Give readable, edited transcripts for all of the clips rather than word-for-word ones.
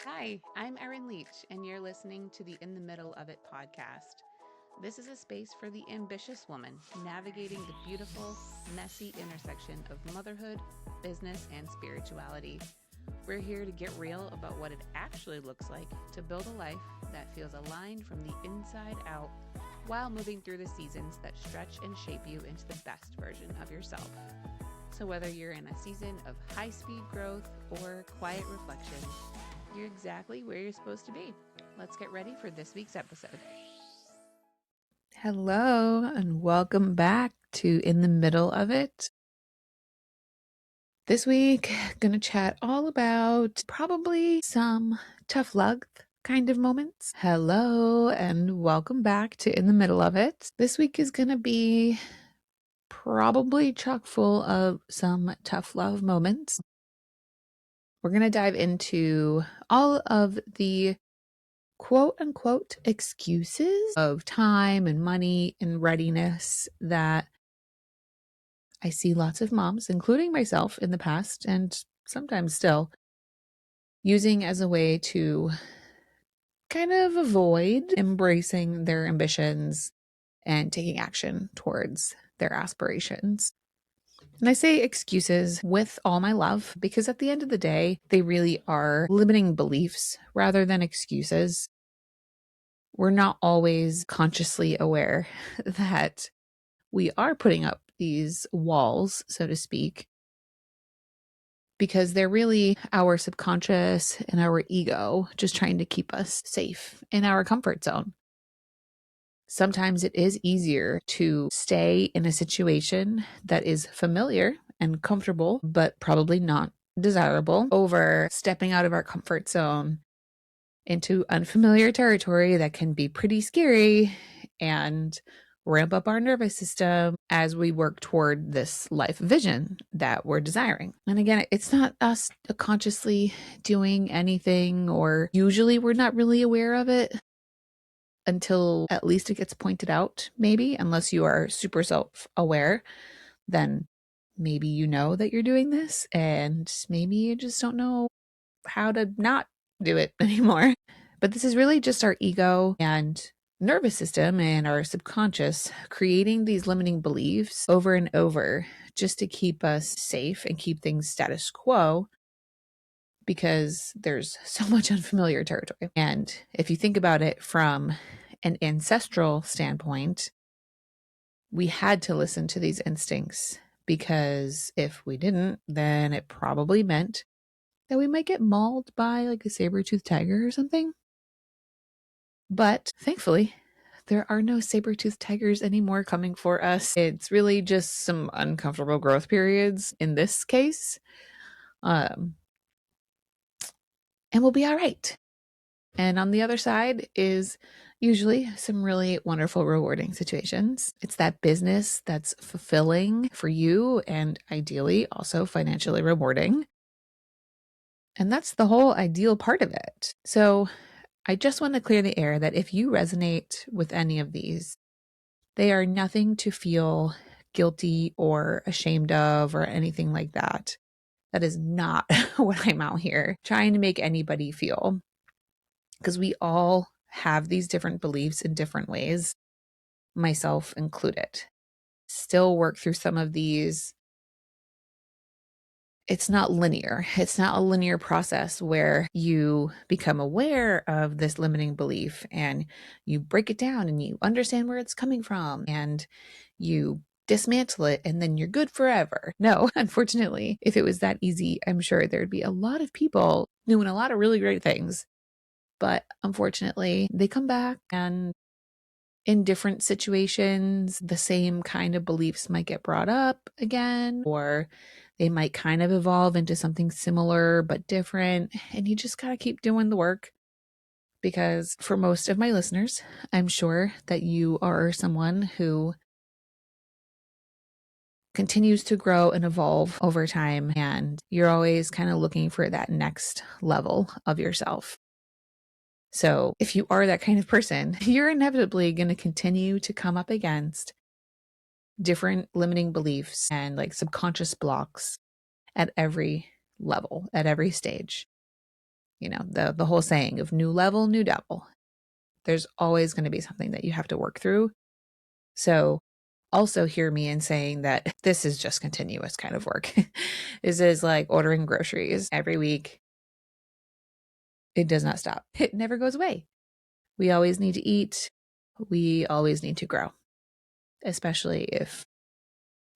Hi, I'm Erin Leach, and you're listening to the In the Middle of It podcast. This is a space for the ambitious woman navigating the beautiful, messy intersection of motherhood, business, and spirituality. We're here to get real about what it actually looks like to build a life that feels aligned from the inside out while moving through the seasons that stretch and shape you into the best version of yourself. So, whether you're in a season of high speed growth or quiet reflection, you're exactly where you're supposed to be. Let's get ready for this week's episode. Hello, and welcome back to In the Middle of It. This week, going to chat all about probably some tough love kind of moments. Hello, and welcome back to In the Middle of It. This week is going to be probably chock full of some tough love moments. We're going to dive into all of the quote unquote excuses of time and money and readiness that I see lots of moms, including myself in the past and sometimes still, using as a way to kind of avoid embracing their ambitions and taking action towards their aspirations. And I say excuses with all my love because at the end of the day, they really are limiting beliefs rather than excuses. We're not always consciously aware that we are putting up these walls, so to speak, because they're really our subconscious and our ego just trying to keep us safe in our comfort zone. Sometimes it is easier to stay in a situation that is familiar and comfortable, but probably not desirable, over stepping out of our comfort zone into unfamiliar territory that can be pretty scary and ramp up our nervous system as we work toward this life vision that we're desiring. And again, it's not us consciously doing anything, or usually we're not really aware of it until at least it gets pointed out, maybe, unless you are super self-aware, then maybe you know that you're doing this and maybe you just don't know how to not do it anymore. But this is really just our ego and nervous system and our subconscious creating these limiting beliefs over and over just to keep us safe and keep things status quo, because there's so much unfamiliar territory. And if you think about it from an ancestral standpoint, we had to listen to these instincts, because if we didn't, then it probably meant that we might get mauled by like a saber-toothed tiger or something. But thankfully, there are no saber-toothed tigers anymore coming for us. It's really just some uncomfortable growth periods in this case. And we'll be all right. And on the other side is usually some really wonderful, rewarding situations. It's that business that's fulfilling for you and ideally also financially rewarding. And that's the whole ideal part of it. So I just want to clear the air that if you resonate with any of these, they are nothing to feel guilty or ashamed of or anything like that. That is not what I'm out here trying to make anybody feel, because we all have these different beliefs in different ways, myself included. Still work through some of these. It's not linear. It's not a linear process where you become aware of this limiting belief and you break it down and you understand where it's coming from and you dismantle it and then you're good forever. No, unfortunately, if it was that easy, I'm sure there'd be a lot of people doing a lot of really great things. But unfortunately, they come back, and in different situations, the same kind of beliefs might get brought up again, or they might kind of evolve into something similar but different. And you just got to keep doing the work, because for most of my listeners, I'm sure that you are someone who continues to grow and evolve over time, and you're always kind of looking for that next level of yourself. So if you are that kind of person, you're inevitably going to continue to come up against different limiting beliefs and like subconscious blocks at every level, at every stage. The whole saying of new level, new devil. There's always going to be something that you have to work through. So also hear me in saying that this is just continuous kind of work. This is like ordering groceries every week. It does not stop. It never goes away. We always need to eat. We always need to grow, especially if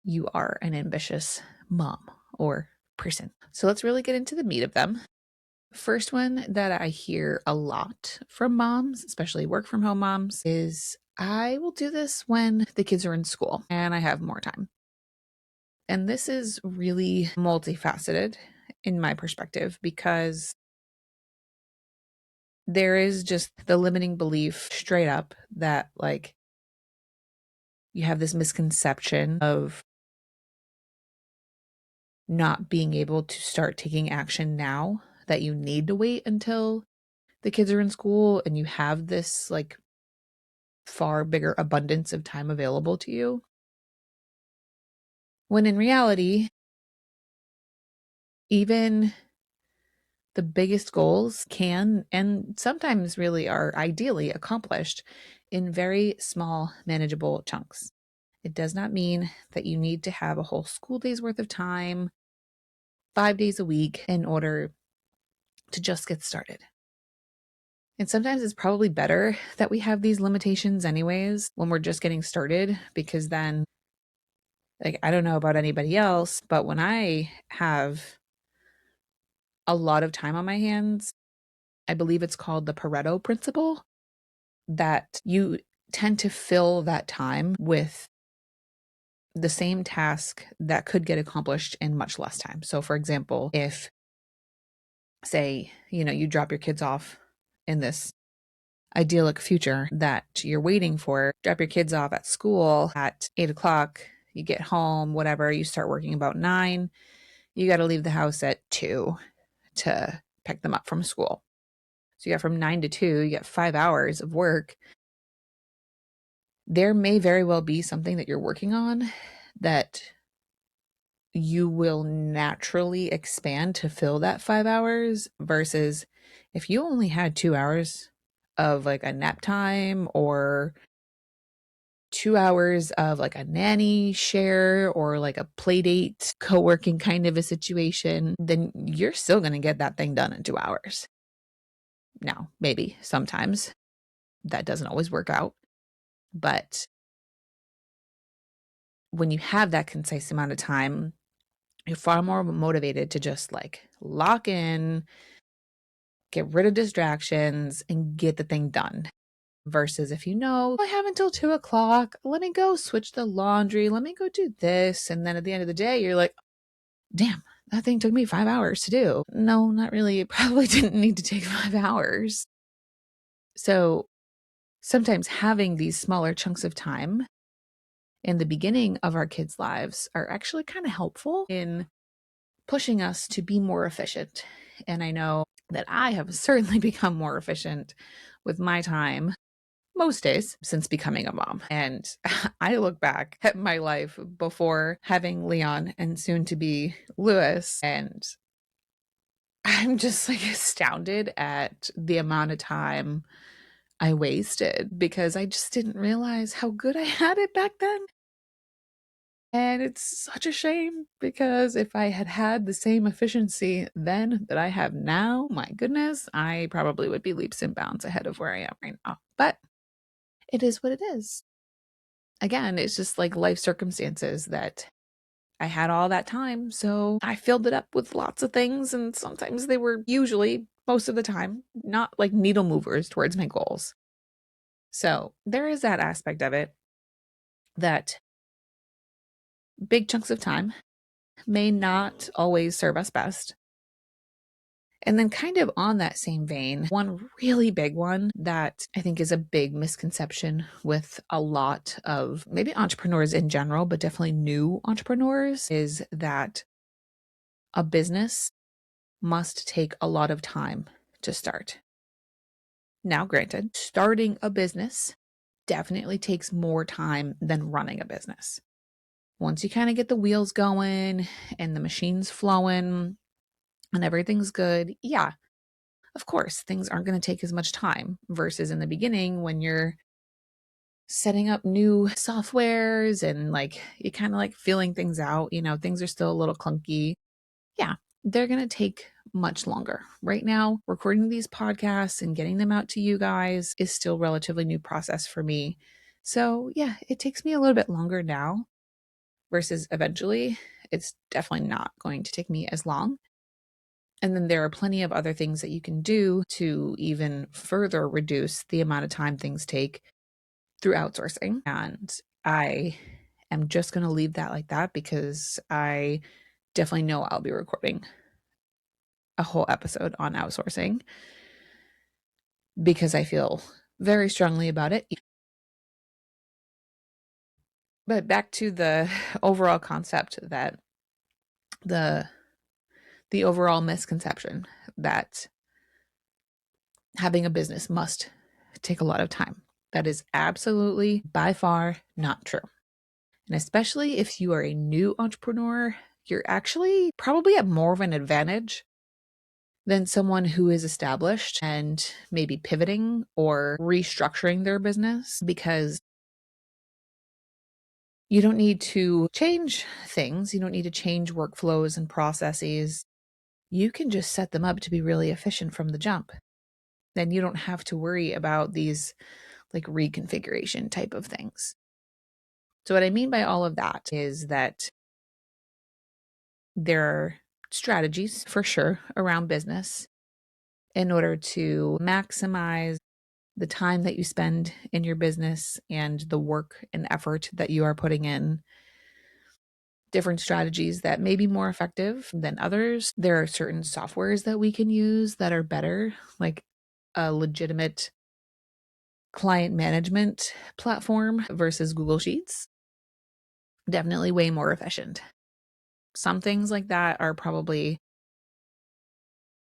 you are an ambitious mom or person. So let's really get into the meat of them. First one that I hear a lot from moms, especially work from home moms, is I will do this when the kids are in school and I have more time. And this is really multifaceted in my perspective because there is just the limiting belief straight up that like you have this misconception of not being able to start taking action now, that you need to wait until the kids are in school and you have this like far bigger abundance of time available to you. When in reality, even the biggest goals can and sometimes really are ideally accomplished in very small, manageable chunks. It does not mean that you need to have a whole school day's worth of time, 5 days a week, in order to just get started. And sometimes it's probably better that we have these limitations anyways when we're just getting started, because then, like, I don't know about anybody else, but when I have a lot of time on my hands, I believe it's called the Pareto principle, that you tend to fill that time with the same task that could get accomplished in much less time. So for example, if say, you drop your kids off in this idyllic future that you're waiting for, drop your kids off at school at 8 o'clock, you get home, whatever, you start working about 9, you got to leave the house at 2 to pick them up from school. So you got from 9 to 2, you get 5 hours of work. There may very well be something that you're working on that you will naturally expand to fill that 5 hours, versus if you only had 2 hours of like a nap time or 2 hours of like a nanny share or like a play date, co-working kind of a situation, then you're still going to get that thing done in 2 hours. Now, maybe sometimes that doesn't always work out, but when you have that concise amount of time, you're far more motivated to just like lock in, get rid of distractions, and get the thing done. Versus if I have until 2 o'clock, let me go switch the laundry, let me go do this. And then at the end of the day, you're like, damn, that thing took me 5 hours to do. No, not really. It probably didn't need to take 5 hours. So sometimes having these smaller chunks of time in the beginning of our kids' lives are actually kind of helpful in pushing us to be more efficient. And I know that I have certainly become more efficient with my time most days since becoming a mom. And I look back at my life before having Leon and soon to be Lewis, and I'm just like astounded at the amount of time I wasted because I just didn't realize how good I had it back then. And it's such a shame because if I had had the same efficiency then that I have now, my goodness, I probably would be leaps and bounds ahead of where I am right now. But it is what it is. Again, it's just like life circumstances that I had all that time. So I filled it up with lots of things. And sometimes they were, usually most of the time, not like needle movers towards my goals. So there is that aspect of it, that big chunks of time may not always serve us best. And then kind of on that same vein, one really big one that I think is a big misconception with a lot of maybe entrepreneurs in general, but definitely new entrepreneurs, is that a business must take a lot of time to start. Now, granted, starting a business definitely takes more time than running a business. Once you kind of get the wheels going and the machine's flowing and everything's good, yeah, of course, things aren't going to take as much time versus in the beginning when you're setting up new softwares and like you kind of like feeling things out, things are still a little clunky. Yeah, they're going to take much longer. Right now, recording these podcasts and getting them out to you guys is still relatively new process for me. So, yeah, it takes me a little bit longer now versus eventually. It's definitely not going to take me as long. And then there are plenty of other things that you can do to even further reduce the amount of time things take through outsourcing. And I am just going to leave that like that because I definitely know I'll be recording a whole episode on outsourcing because I feel very strongly about it. But back to the overall concept that the overall misconception that having a business must take a lot of time. That is absolutely by far not true. And especially if you are a new entrepreneur, you're actually probably at more of an advantage than someone who is established and maybe pivoting or restructuring their business because you don't need to change things. You don't need to change workflows and processes. You can just set them up to be really efficient from the jump. Then you don't have to worry about these like reconfiguration type of things. So, what I mean by all of that is that there are strategies for sure around business in order to maximize the time that you spend in your business and the work and effort that you are putting in. Different strategies that may be more effective than others. There are certain softwares that we can use that are better, like a legitimate client management platform versus Google Sheets. Definitely way more efficient. Some things like that are probably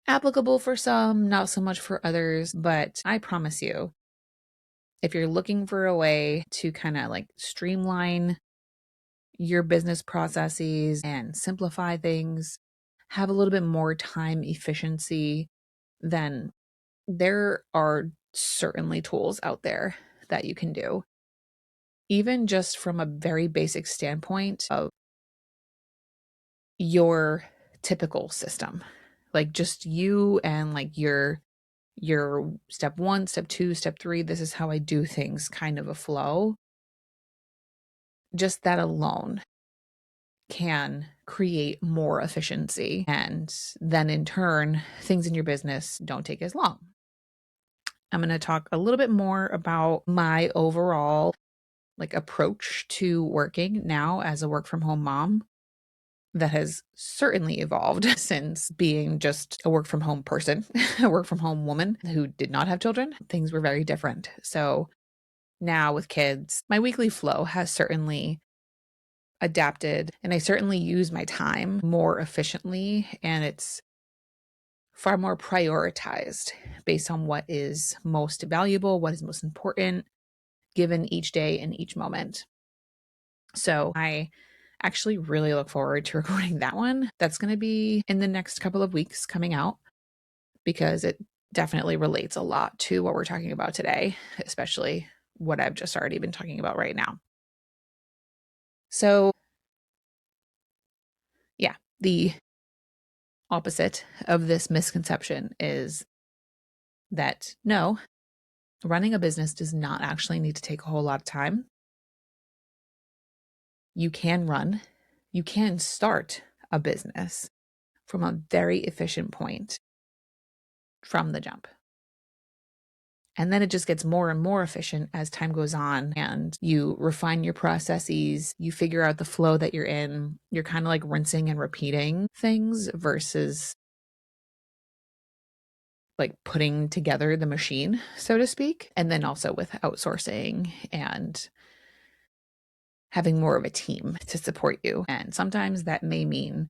applicable for some, not so much for others, but I promise you, if you're looking for a way to kind of like streamline your business processes and simplify things, have a little bit more time efficiency, then there are certainly tools out there that you can do. Even just from a very basic standpoint of your typical system, like just you and like your step 1, step 2, step 3, this is how I do things kind of a flow. Just that alone can create more efficiency. And then in turn, things in your business don't take as long. I'm going to talk a little bit more about my overall like approach to working now as a work from home mom that has certainly evolved since being just a work from home person, a work from home woman who did not have children. Things were very different. So now with kids, my weekly flow has certainly adapted and I certainly use my time more efficiently and it's far more prioritized based on what is most valuable, what is most important given each day and each moment. So I actually really look forward to recording that one. That's going to be in the next couple of weeks coming out because it definitely relates a lot to what we're talking about today, especially what I've just already been talking about right now. So, yeah, the opposite of this misconception is that no, running a business does not actually need to take a whole lot of time. You can start a business from a very efficient point from the jump. And then it just gets more and more efficient as time goes on and you refine your processes, you figure out the flow that you're in. You're kind of like rinsing and repeating things versus like putting together the machine, so to speak. And then also with outsourcing and having more of a team to support you. And sometimes that may mean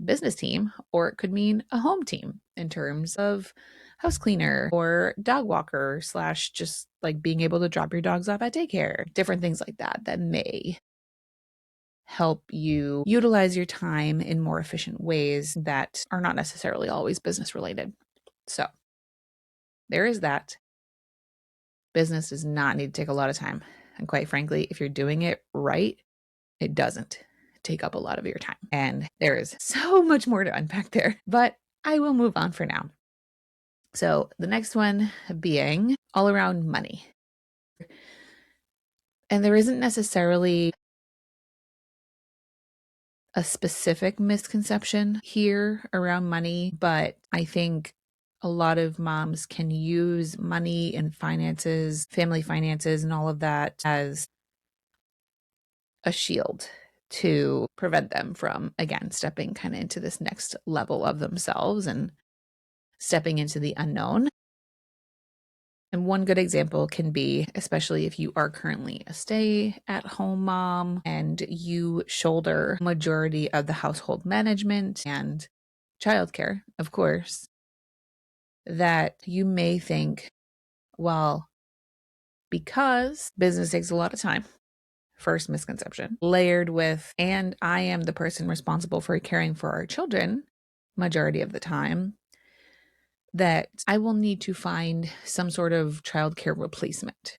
business team, or it could mean a home team in terms of house cleaner or dog walker slash just like being able to drop your dogs off at daycare, different things like that that may help you utilize your time in more efficient ways that are not necessarily always business related. So there is that. Business does not need to take a lot of time. And quite frankly, if you're doing it right, it doesn't take up a lot of your time. And there is so much more to unpack there, but I will move on for now. So the next one being all around money. And there isn't necessarily a specific misconception here around money, but I think a lot of moms can use money and finances, family finances, and all of that as a shield to prevent them from, again, stepping kind of into this next level of themselves and stepping into the unknown. And one good example can be, especially if you are currently a stay-at-home mom and you shoulder majority of the household management and childcare, of course, that you may think, well, because business takes a lot of time, first misconception, layered with, and I am the person responsible for caring for our children majority of the time, that I will need to find some sort of childcare replacement.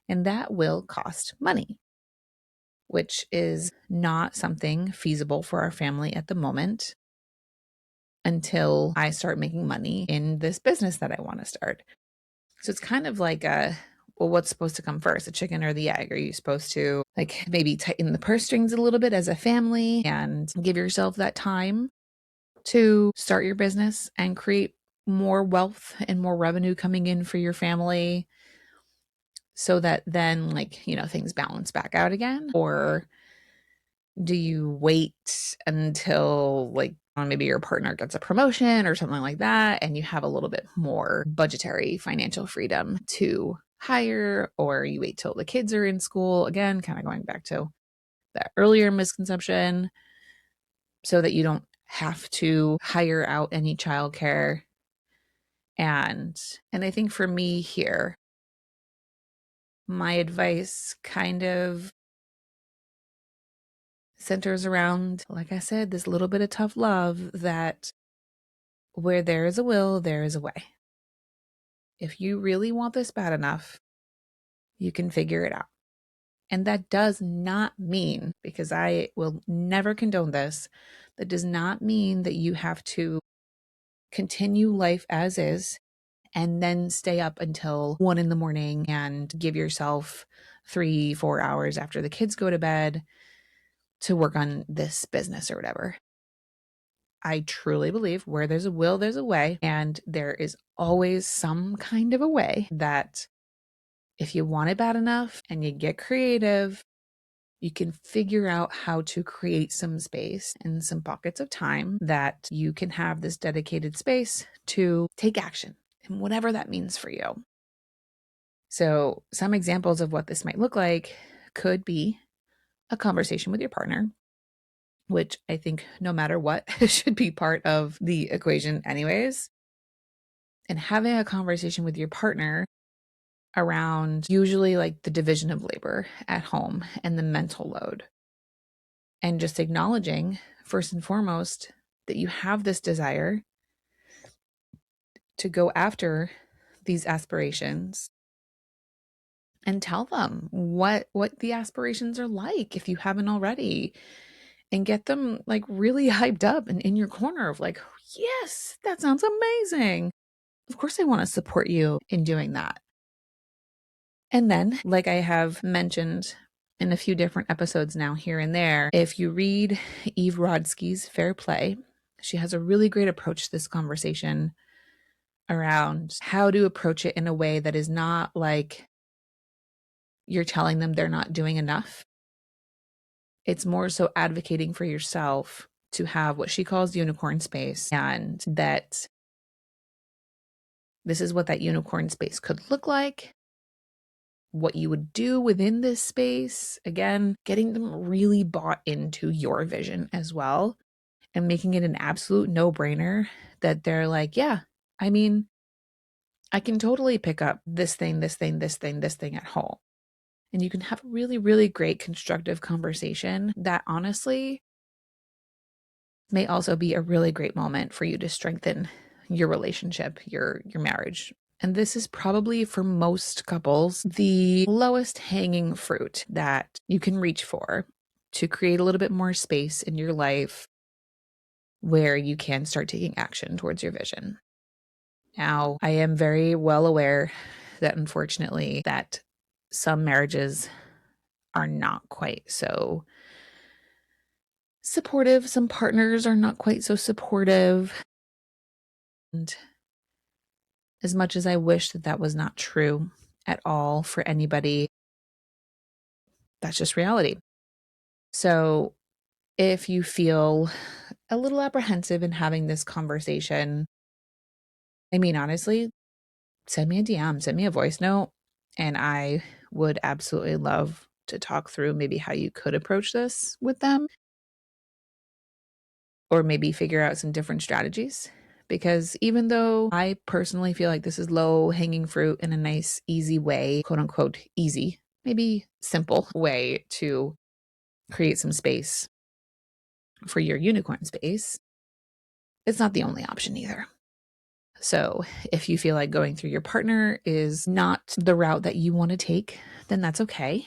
And that will cost money, which is not something feasible for our family at the moment until I start making money in this business that I want to start. So it's kind of like well, what's supposed to come first, the chicken or the egg? Are you supposed to like maybe tighten the purse strings a little bit as a family and give yourself that time to start your business and create more wealth and more revenue coming in for your family so that then things balance back out again? Or do you wait until maybe your partner gets a promotion or something like that and you have a little bit more budgetary financial freedom to hire, or you wait till the kids are in school, again kind of going back to that earlier misconception, so that you don't have to hire out any childcare. And I think for me here, my advice kind of centers around, like I said, this little bit of tough love, that where there is a will, there is a way. If you really want this bad enough, you can figure it out. And that does not mean, because I will never condone this, that does not mean that you have to continue life as is and then stay up until 1 a.m. and give yourself 3-4 hours after the kids go to bed to work on this business or whatever. I truly believe where there's a will, there's a way. And there is always some kind of a way that if you want it bad enough and you get creative, you can figure out how to create some space and some pockets of time that you can have this dedicated space to take action and whatever that means for you. So some examples of what this might look like could be a conversation with your partner, which I think no matter what should be part of the equation anyways. And having a conversation with your partner around usually the division of labor at home and the mental load. And just acknowledging, first and foremost, that you have this desire to go after these aspirations, and tell them what the aspirations are like if you haven't already, and get them really hyped up and in your corner of yes, that sounds amazing. Of course I want to support you in doing that. And then, like I have mentioned in a few different episodes now here and there, if you read Eve Rodsky's Fair Play, she has a really great approach to this conversation around how to approach it in a way that is not like you're telling them they're not doing enough. It's more so advocating for yourself to have what she calls unicorn space, and that this is what that unicorn space could look like, what you would do within this space. Again, getting them really bought into your vision as well, and making it an absolute no-brainer that they're like, yeah, I mean, I can totally pick up this thing, this thing, this thing, this thing at home. And you can have a really, really great constructive conversation that honestly may also be a really great moment for you to strengthen your relationship, your marriage And this is probably for most couples the lowest hanging fruit that you can reach for to create a little bit more space in your life where you can start taking action towards your vision. Now, I am very well aware that unfortunately that some marriages are not quite so supportive. Some partners are not quite so supportive. And as much as I wish that that was not true at all for anybody, that's just reality. So if you feel a little apprehensive in having this conversation, I mean, honestly, send me a DM, send me a voice note, and I would absolutely love to talk through maybe how you could approach this with them or maybe figure out some different strategies. Because even though I personally feel like this is low hanging fruit in a nice, easy way, quote unquote, easy, maybe simple way to create some space for your unicorn space, it's not the only option either. So if you feel like going through your partner is not the route that you want to take, then that's okay.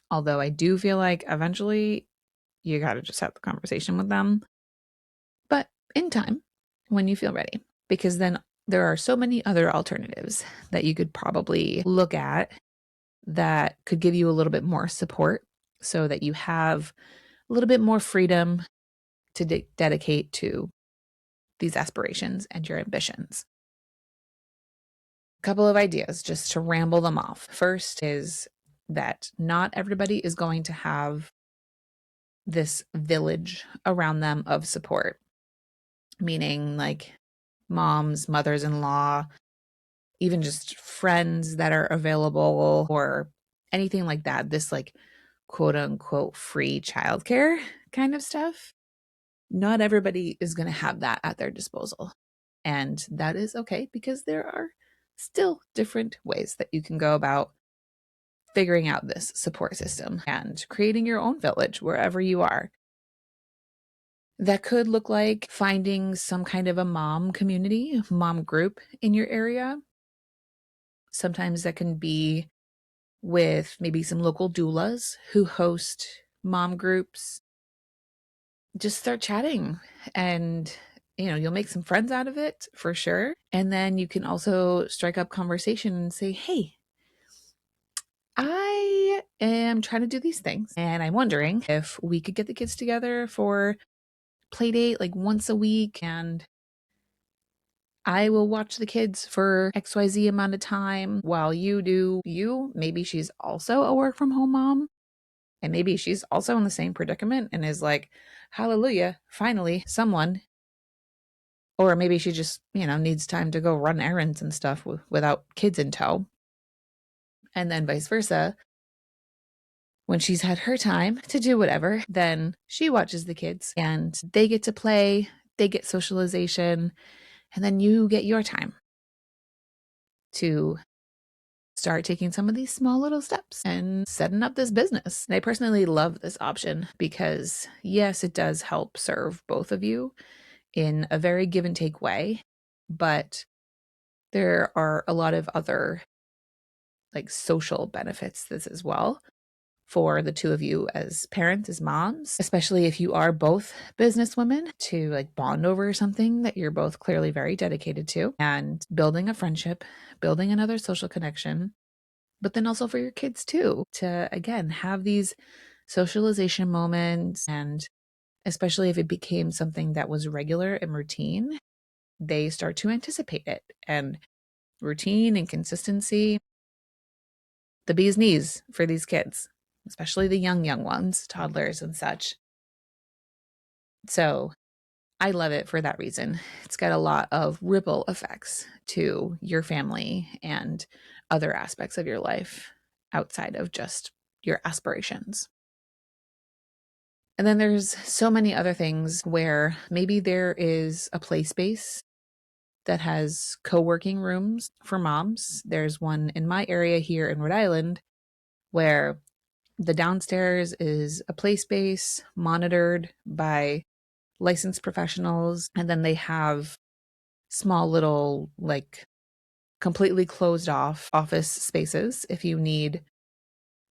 Although I do feel like eventually you got to just have the conversation with them, but in time when you feel ready, because then there are so many other alternatives that you could probably look at that could give you a little bit more support so that you have a little bit more freedom to dedicate to these aspirations and your ambitions. A couple of ideas just to ramble them off. First is that not everybody is going to have this village around them of support, meaning like moms, mothers in law, even just friends that are available or anything like that. This, like, quote unquote, free childcare kind of stuff. Not everybody is going to have that at their disposal. And that is okay because there are still different ways that you can go about figuring out this support system and creating your own village wherever you are. That could look like finding some kind of a mom community, mom group in your area. Sometimes that can be with maybe some local doulas who host mom groups. Just start chatting and you'll make some friends out of it for sure. And then you can also strike up conversation and say, hey, I am trying to do these things and I'm wondering if we could get the kids together for play date like once a week, and I will watch the kids for XYZ amount of time while you do you. Maybe she's also a work from home mom and maybe she's also in the same predicament and is like, hallelujah, finally someone. Or maybe she just, needs time to go run errands and stuff without kids in tow. And then vice versa. When she's had her time to do whatever, then she watches the kids and they get to play, they get socialization, and then you get your time to start taking some of these small little steps and setting up this business. And I personally love this option because, yes, it does help serve both of you in a very give and take way, but there are a lot of other like social benefits this as well for the two of you as parents, as moms, especially if you are both business women, to like bond over something that you're both clearly very dedicated to and building a friendship, building another social connection, but then also for your kids too, to again have these socialization moments. And especially if it became something that was regular and routine, they start to anticipate it. And routine and consistency, the bee's knees for these kids, especially the young ones, toddlers and such. So I love it for that reason. It's got a lot of ripple effects to your family and other aspects of your life outside of just your aspirations. And then there's so many other things where maybe there is a play space that has co-working rooms for moms. There's one in my area here in Rhode Island where the downstairs is a play space monitored by licensed professionals. And then they have small little like completely closed off office spaces if you need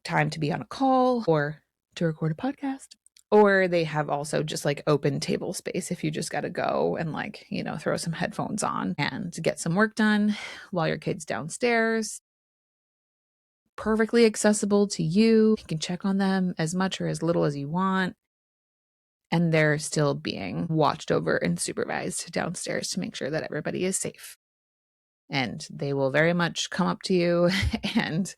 time to be on a call or to record a podcast. Or they have also just like open table space if you just got to go and like, throw some headphones on and get some work done while your kid's downstairs. Perfectly accessible to you. You can check on them as much or as little as you want. And they're still being watched over and supervised downstairs to make sure that everybody is safe. And they will very much come up to you and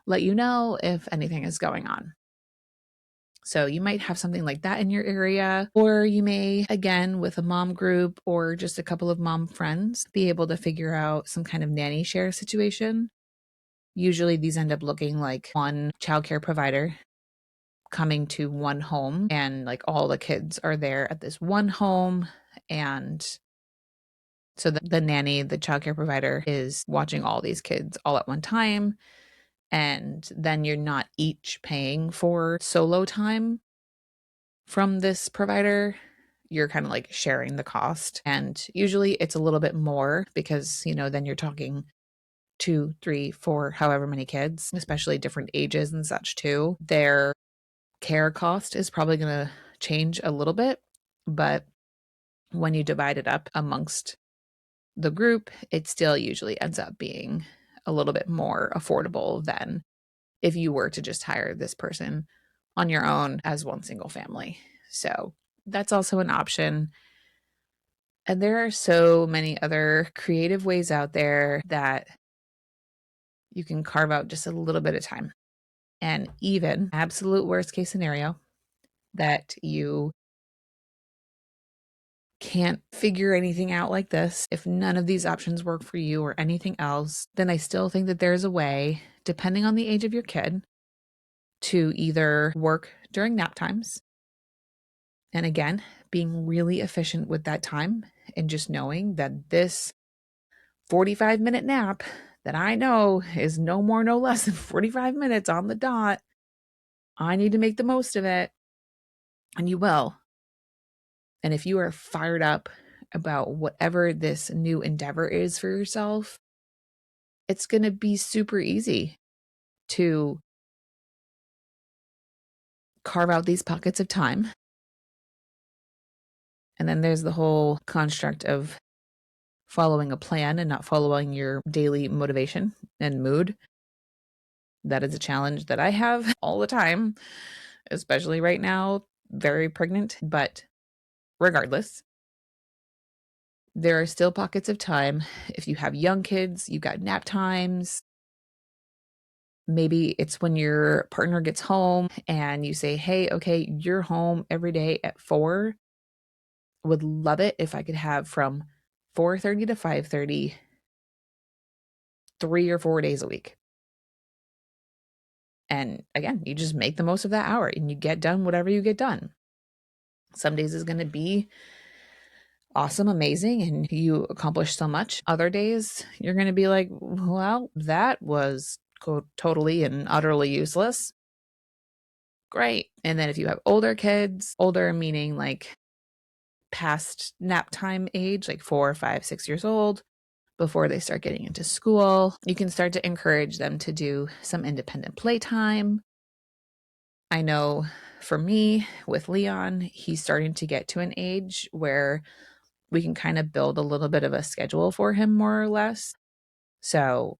let you know if anything is going on. So you might have something like that in your area, or you may, again, with a mom group or just a couple of mom friends, be able to figure out some kind of nanny share situation. Usually these end up looking like one childcare provider coming to one home, and like all the kids are there at this one home. And so the nanny, the childcare provider, is watching all these kids all at one time. And then you're not each paying for solo time from this provider. You're kind of like sharing the cost. And usually it's a little bit more because, then you're talking 2, 3, 4, however many kids, especially different ages and such too. Their care cost is probably going to change a little bit, but when you divide it up amongst the group, it still usually ends up being a little bit more affordable than if you were to just hire this person on your own as one single family. So that's also an option. And there are so many other creative ways out there that you can carve out just a little bit of time. And even absolute worst case scenario that you can't figure anything out like this, if none of these options work for you or anything else, then I still think that there's a way, depending on the age of your kid, to either work during nap times. And again, being really efficient with that time and just knowing that this 45-minute nap that I know is no more, no less than 45 minutes on the dot, I need to make the most of it. And you will. And if you are fired up about whatever this new endeavor is for yourself, it's going to be super easy to carve out these pockets of time. And then there's the whole construct of following a plan and not following your daily motivation and mood. That is a challenge that I have all the time, especially right now, very pregnant. But regardless, there are still pockets of time. If you have young kids, you've got nap times. Maybe it's when your partner gets home and you say, hey, okay, you're home every day at 4. Would love it if I could have from 4:30 to 5:30, 3 or 4 days a week. And again, you just make the most of that hour and you get done whatever you get done. Some days is going to be awesome, amazing, and you accomplish so much. Other days, you're going to be like, well, that was totally and utterly useless. Great. And then if you have older kids, older meaning like past nap time age, like 4, 5, 6 years old, before they start getting into school, you can start to encourage them to do some independent playtime. I know for me with Leon, he's starting to get to an age where we can kind of build a little bit of a schedule for him, more or less. So,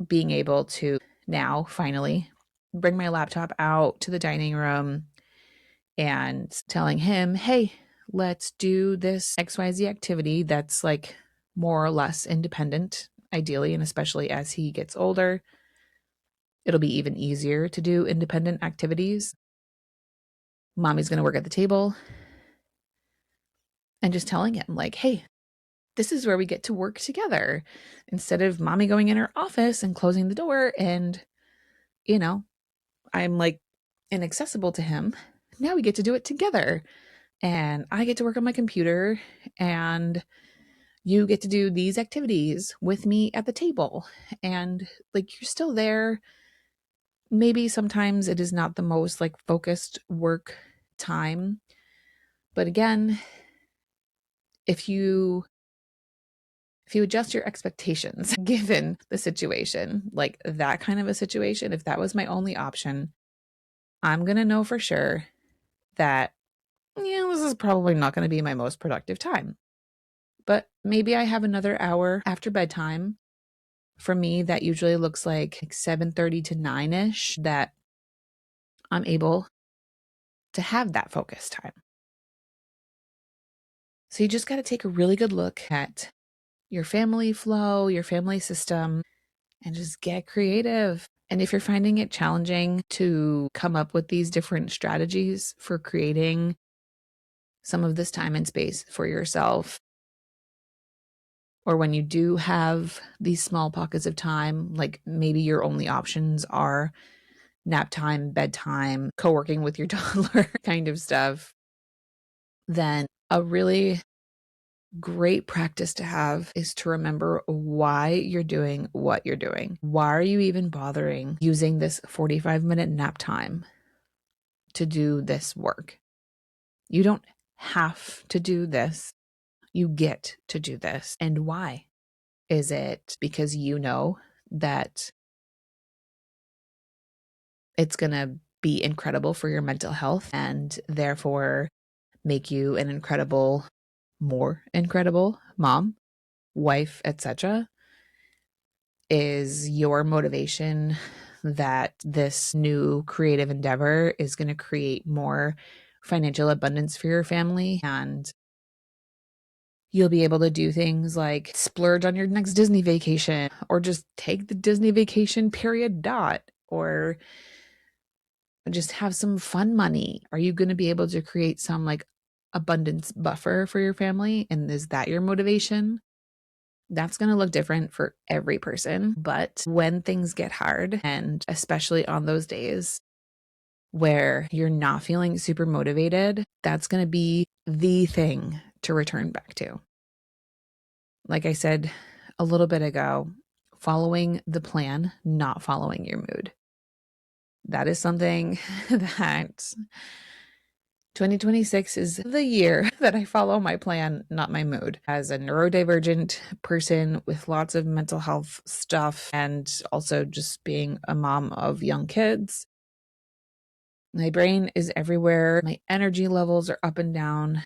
being able to now finally bring my laptop out to the dining room and telling him, hey, let's do this XYZ activity that's like more or less independent, ideally, and especially as he gets older, it'll be even easier to do independent activities. Mommy's going to work at the table. And just telling him, like, hey, this is where we get to work together. Instead of mommy going in her office and closing the door and, I'm like inaccessible to him. Now we get to do it together. And I get to work on my computer and you get to do these activities with me at the table. And like, you're still there. Maybe sometimes it is not the most like focused work time. But again, if you if you adjust your expectations given the situation, like that kind of a situation, if that was my only option, I'm going to know for sure that, this is probably not going to be my most productive time. But maybe I have another hour after bedtime. For me, that usually looks like 7:30 to 9ish that I'm able to have that focus time. So you just got to take a really good look at your family flow, your family system, and just get creative. And if you're finding it challenging to come up with these different strategies for creating some of this time and space for yourself, or when you do have these small pockets of time, like maybe your only options are nap time, bedtime, co-working with your toddler kind of stuff, then a really great practice to have is to remember why you're doing what you're doing. Why are you even bothering using this 45-minute nap time to do this work? You don't have to do this. You get to do this. And why? Is it because you know that it's going to be incredible for your mental health and therefore make you an incredible, more incredible mom, wife, etc.? Is your motivation that this new creative endeavor is going to create more financial abundance for your family and you'll be able to do things like splurge on your next Disney vacation or just take the Disney vacation period dot, or just have some fun money? Are you going to be able to create some like abundance buffer for your family? And is that your motivation? That's going to look different for every person. But when things get hard, and especially on those days where you're not feeling super motivated, that's going to be the thing to return back to. Like I said a little bit ago, following the plan, not following your mood. That is something that 2026 is the year that I follow my plan, not my mood. As a neurodivergent person with lots of mental health stuff and also just being a mom of young kids, my brain is everywhere. My energy levels are up and down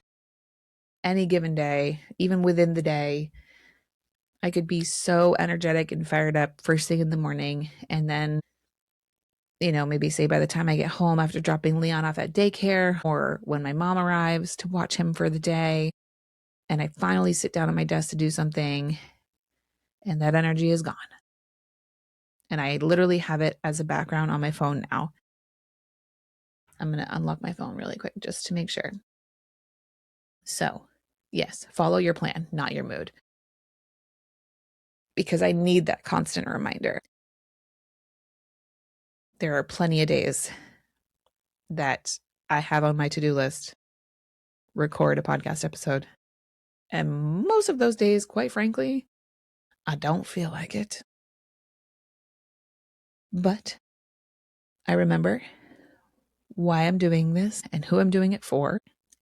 any given day, even within the day. I could be so energetic and fired up first thing in the morning, and then maybe say by the time I get home after dropping Leon off at daycare, or when my mom arrives to watch him for the day, and I finally sit down at my desk to do something, and that energy is gone. And I literally have it as a background on my phone now. I'm going to unlock my phone really quick just to make sure. So, yes, follow your plan, not your mood. Because I need that constant reminder. There are plenty of days that I have on my to-do list, record a podcast episode. And most of those days, quite frankly, I don't feel like it. But I remember why I'm doing this and who I'm doing it for.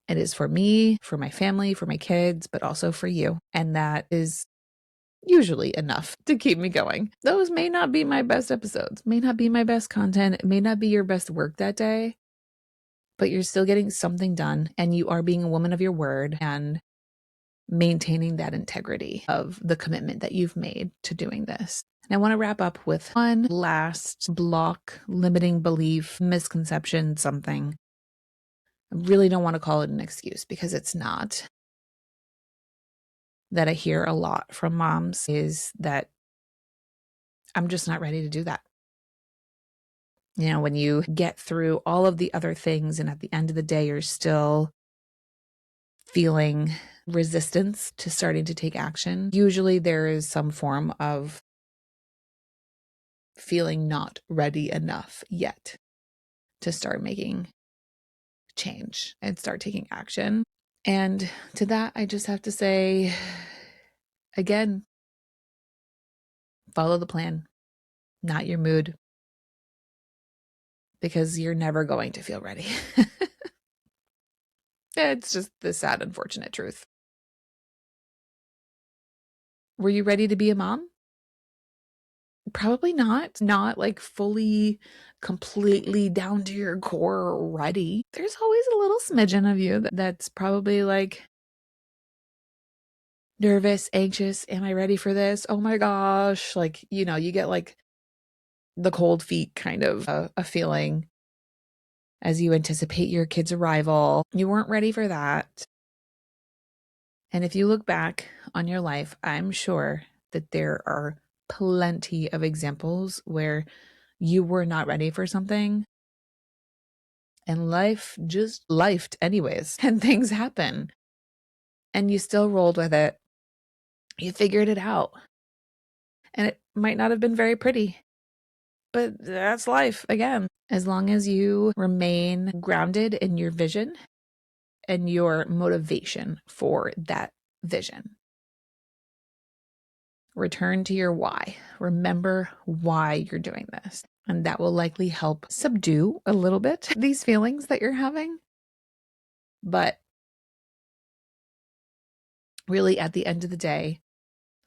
It is for me, for my family, for my kids, but also for you. And that is usually enough to keep me going. Those may not be my best episodes, may not be my best content, it may not be your best work that day, but you're still getting something done and you are being a woman of your word and maintaining that integrity of the commitment that you've made to doing this. And I want to wrap up with one last block, limiting belief, misconception, something. I really don't want to call it an excuse because it's not. That I hear a lot from moms is that I'm just not ready to do that. When you get through all of the other things and at the end of the day, you're still feeling resistance to starting to take action. Usually there is some form of feeling not ready enough yet to start making change and start taking action. And to that, I just have to say, again, follow the plan, not your mood, because you're never going to feel ready. It's just the sad, unfortunate truth. Were you ready to be a mom? Probably not. Not like fully, completely down to your core ready. There's always a little smidgen of you that's probably like nervous, anxious. Am I ready for this? Oh my gosh. Like, you get like the cold feet kind of a feeling as you anticipate your kid's arrival. You weren't ready for that. And if you look back on your life, I'm sure that there are plenty of examples where you were not ready for something and life just lifed anyways, and things happen and you still rolled with it. You figured it out. And it might not have been very pretty, but that's life again. As long as you remain grounded in your vision and your motivation for that vision. Return to your why. Remember why you're doing this. And that will likely help subdue a little bit these feelings that you're having. But really, at the end of the day,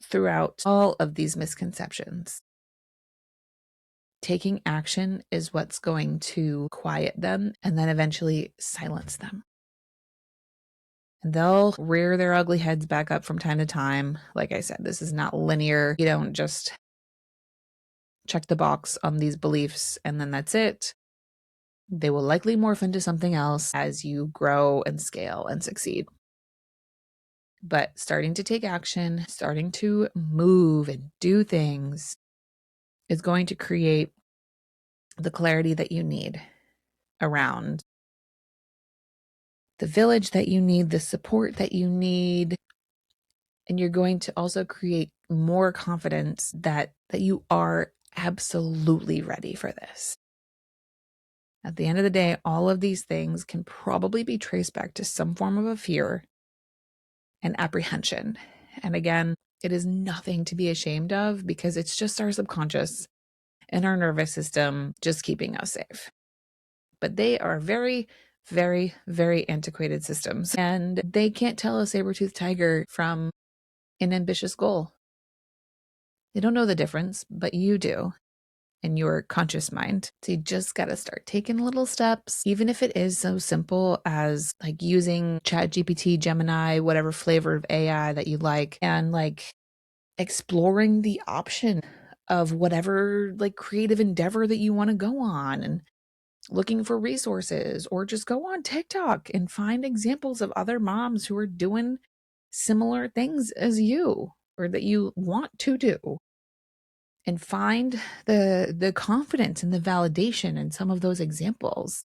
throughout all of these misconceptions, taking action is what's going to quiet them and then eventually silence them. And they'll rear their ugly heads back up from time to time. Like I said, this is not linear. You don't just check the box on these beliefs and then that's it. They will likely morph into something else as you grow and scale and succeed. But starting to take action, starting to move and do things is going to create the clarity that you need around the village that you need, the support that you need. And you're going to also create more confidence that you are absolutely ready for this. At the end of the day, all of these things can probably be traced back to some form of a fear and apprehension. And again, it is nothing to be ashamed of because it's just our subconscious and our nervous system just keeping us safe. But they are very, very, very antiquated systems, and they can't tell a saber-toothed tiger from an ambitious goal. They don't know the difference, but you do in your conscious mind. So you just got to start taking little steps, even if it is so simple as like using ChatGPT, Gemini, whatever flavor of AI that you like, and like exploring the option of whatever like creative endeavor that you want to go on, and looking for resources, or just go on TikTok and find examples of other moms who are doing similar things as you or that you want to do, and find the confidence and the validation in some of those examples.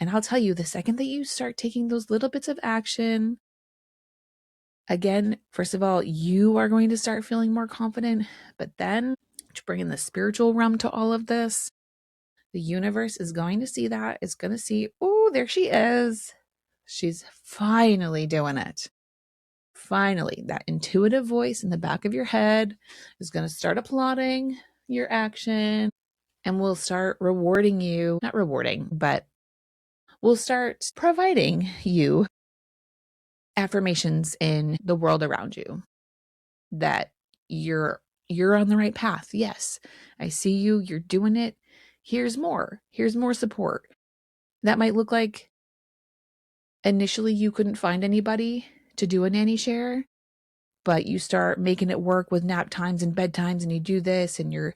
And I'll tell you, the second that you start taking those little bits of action, again, first of all, you are going to start feeling more confident, but then to bring in the spiritual realm to all of this, the universe is going to see that. It's going to see, oh, there she is. She's finally doing it. Finally, that intuitive voice in the back of your head is going to start applauding your action and will start rewarding you. Not rewarding, but will start providing you affirmations in the world around you that you're on the right path. Yes, I see you. You're doing it. Here's more. Here's more support. That might look like initially you couldn't find anybody to do a nanny share, but you start making it work with nap times and bedtimes, and you do this, and your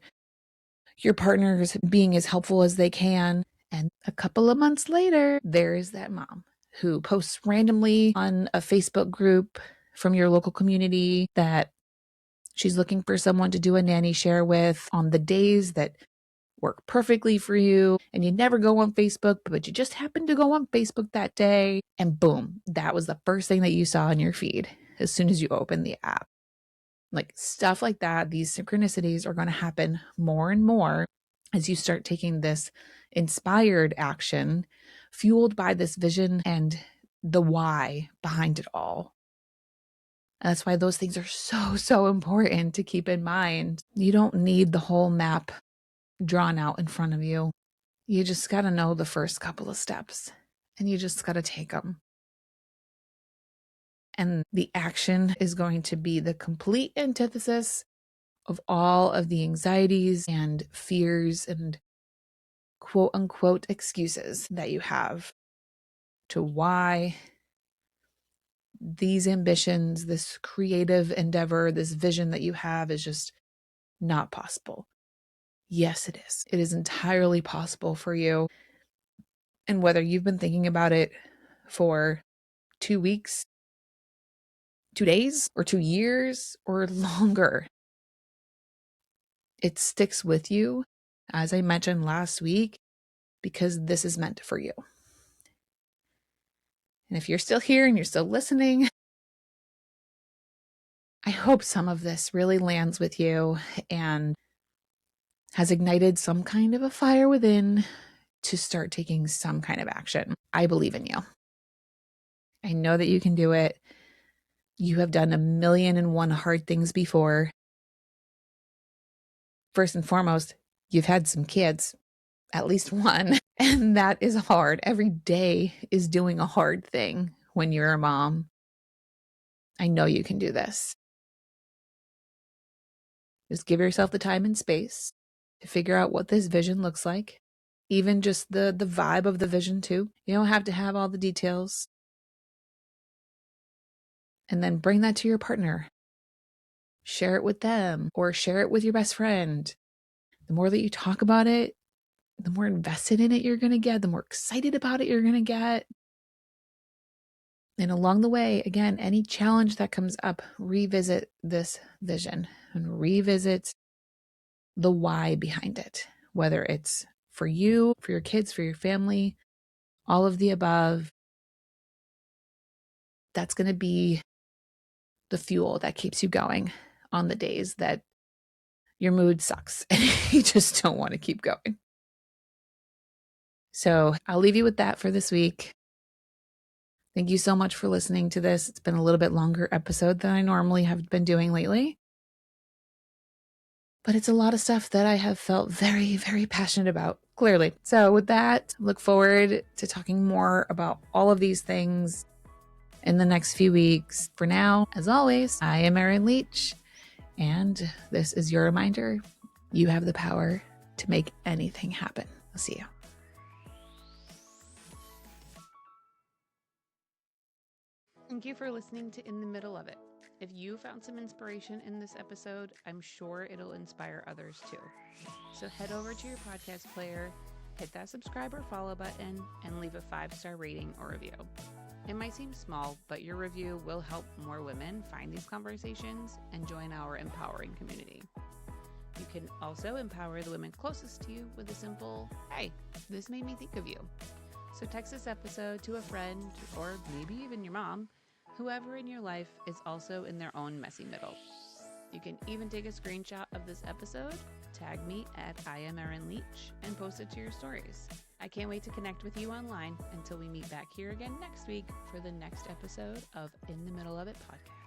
partner's being as helpful as they can. And a couple of months later, there is that mom who posts randomly on a Facebook group from your local community that she's looking for someone to do a nanny share with on the days that work perfectly for you, and you never go on Facebook, but you just happened to go on Facebook that day, and boom, that was the first thing that you saw in your feed as soon as you opened the app. Like stuff like that, these synchronicities are going to happen more and more as you start taking this inspired action fueled by this vision and the why behind it all. That's why those things are so, so important to keep in mind. You don't need the whole map drawn out in front of you. You just got to know the first couple of steps, and you just got to take them. And the action is going to be the complete antithesis of all of the anxieties and fears and quote unquote excuses that you have to why these ambitions, this creative endeavor, this vision that you have is just not possible. Yes, it is. It is entirely possible for you. And whether you've been thinking about it for 2 weeks, 2 days, or 2 years, or longer, it sticks with you, as I mentioned last week, because this is meant for you. And if you're still here and you're still listening, I hope some of this really lands with you and has ignited some kind of a fire within to start taking some kind of action. I believe in you. I know that you can do it. You have done 1,000,001 hard things before. First and foremost, you've had some kids, at least one, and that is hard. Every day is doing a hard thing when you're a mom. I know you can do this. Just give yourself the time and space to figure out what this vision looks like. Even just the vibe of the vision too. You don't have to have all the details. And then bring that to your partner. Share it with them or share it with your best friend. The more that you talk about it, the more invested in it you're going to get, the more excited about it you're going to get. And along the way, again, any challenge that comes up, revisit this vision and revisit the why behind it, whether it's for you, for your kids, for your family, all of the above. That's going to be the fuel that keeps you going on the days that your mood sucks and you just don't want to keep going. So I'll leave you with that for this week. Thank you so much for listening to this. It's been a little bit longer episode than I normally have been doing lately. But it's a lot of stuff that I have felt very, very passionate about, clearly. So with that, look forward to talking more about all of these things in the next few weeks. For now, as always, I am Erin Leach, and this is your reminder. You have the power to make anything happen. I'll see you. Thank you for listening to In the Middle of It. If you found some inspiration in this episode, I'm sure it'll inspire others too. So head over to your podcast player, hit that subscribe or follow button, and leave a 5-star rating or review. It might seem small, but your review will help more women find these conversations and join our empowering community. You can also empower the women closest to you with a simple, "Hey, this made me think of you." So text this episode to a friend or maybe even your mom. Whoever in your life is also in their own messy middle. You can even take a screenshot of this episode, tag me at I am Erin Leach, and post it to your stories. I can't wait to connect with you online until we meet back here again next week for the next episode of In the Middle of It podcast.